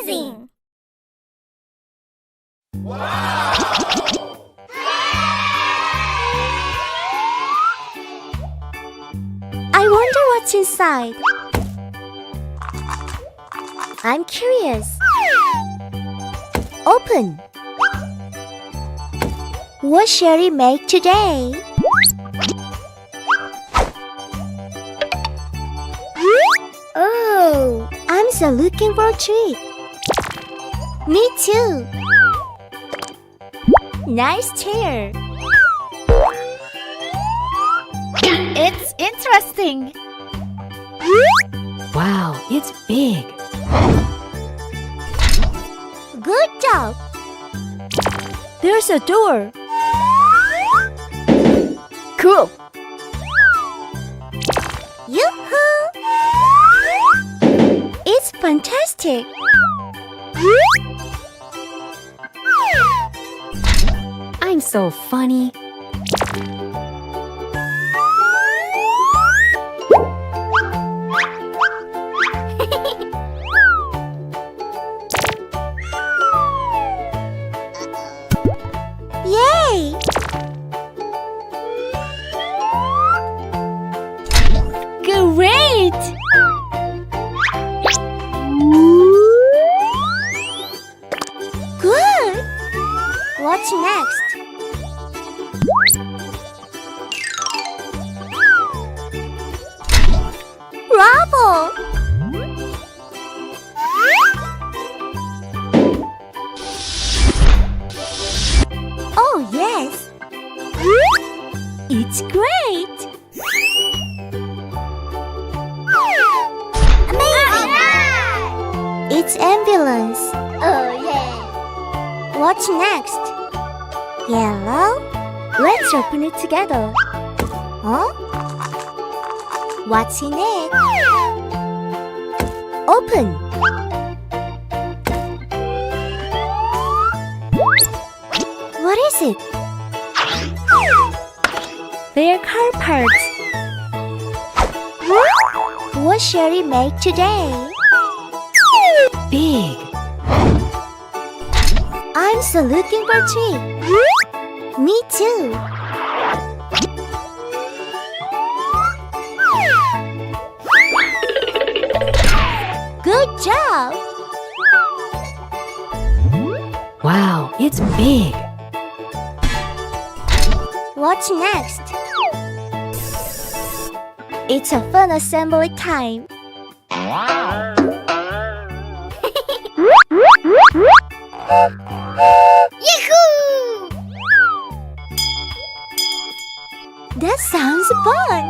amazing! Wow! I wonder what's inside. I'm curious. Open. What shall we make today? Oh, I'm so looking for a treat. Me too. Nice chair. It's interesting. Wow, it's big. Good job. There's a door. Cool. Yoo-hoo! It's fantastic. I'm so funny. Yay! Great! Good! What's next? Bravo! Oh, yes! It's great! Amazing! It's ambulance. Oh, yeah! What's next? Yellow? Let's open it together. Huh? What's in it? Open! What is it? They're car parts. What shall we make today? Big. I'm so looking for a treat. Me too. Good job. Wow, it's big. What's next? It's a fun assembly time. Yahoo! That sounds fun.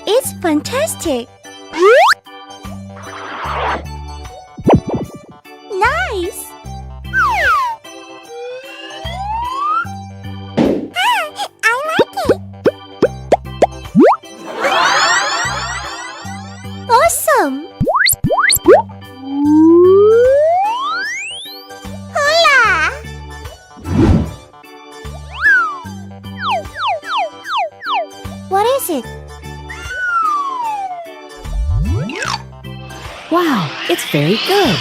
It's fantastic. Nice. I like it. Awesome. Hola. What is it? Wow, it's very good.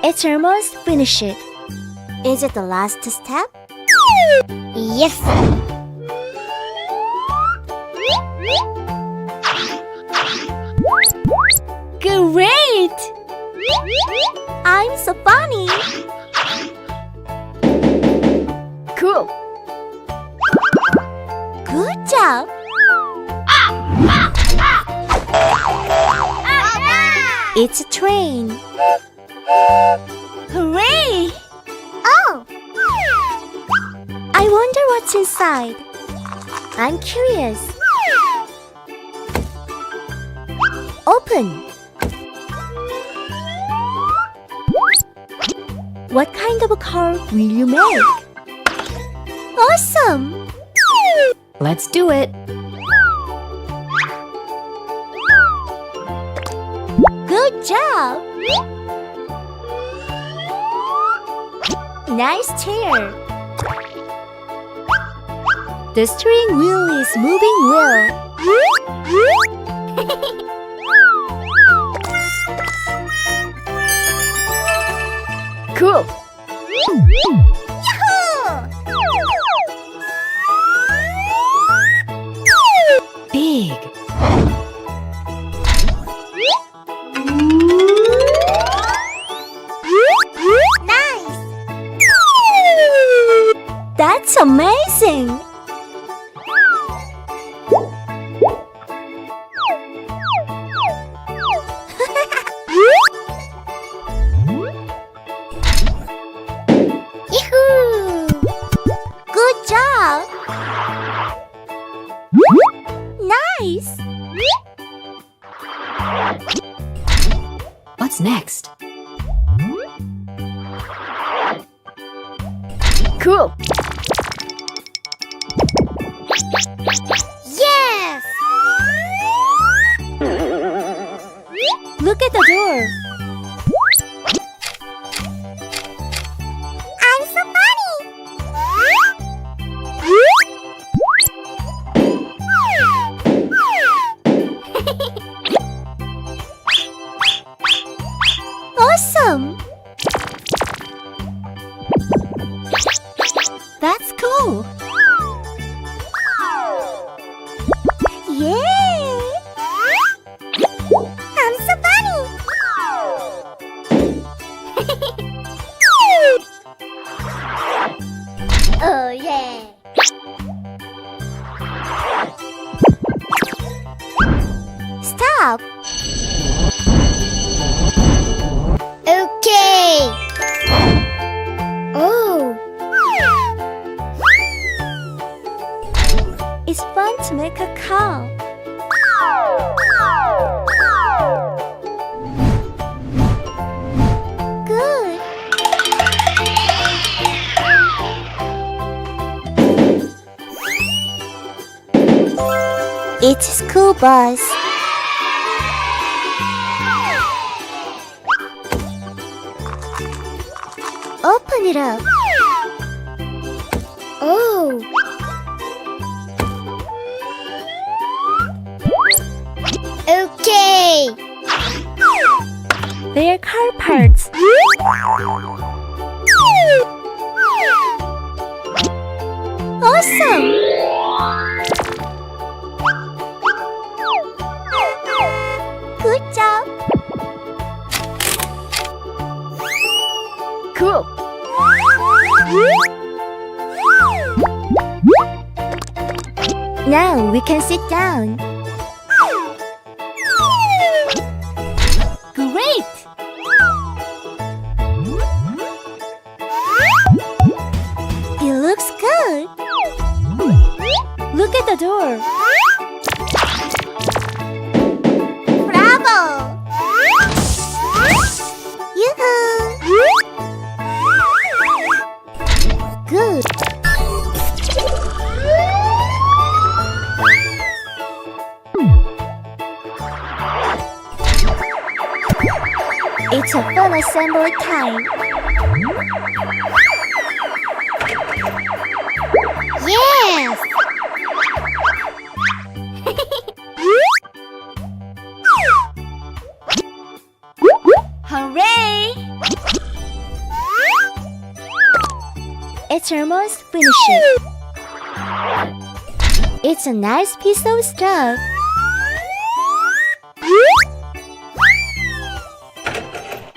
It's almost finished. Is it the last step? Yes. Great! I'm so funny. Cool. Good job. It's a train. Hooray! Oh! I wonder what's inside. I'm curious. Open. What kind of a car will you make? Awesome! Let's do it. Good job! Nice chair. The steering wheel is moving well. Cool. Big. Nice! That's amazing! Yahoo! Good job! Nice! What's next? Cool. Yes! Look at the door. I'm so funny! Awesome! That's cool! Yay! I'm so funny! Oh yeah! Stop! Okay! Oh! It's fun to make a car. Good. It's a school bus. Open it up. Oh. Okay. They're car parts. Awesome. Good job. Cool. Now we can sit down. Great! It looks good. Look at the door. Bravo! Yoo-hoo! Good. It's a fun assembly time. Yes! Hooray! It's almost finished. It's a nice piece of stuff.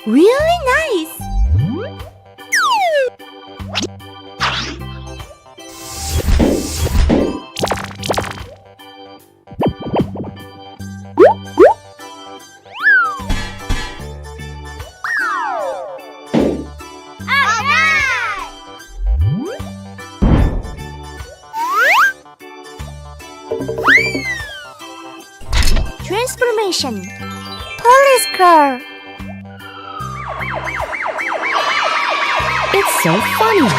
Really nice! Transformation. Police car. It's so funny.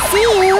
See you.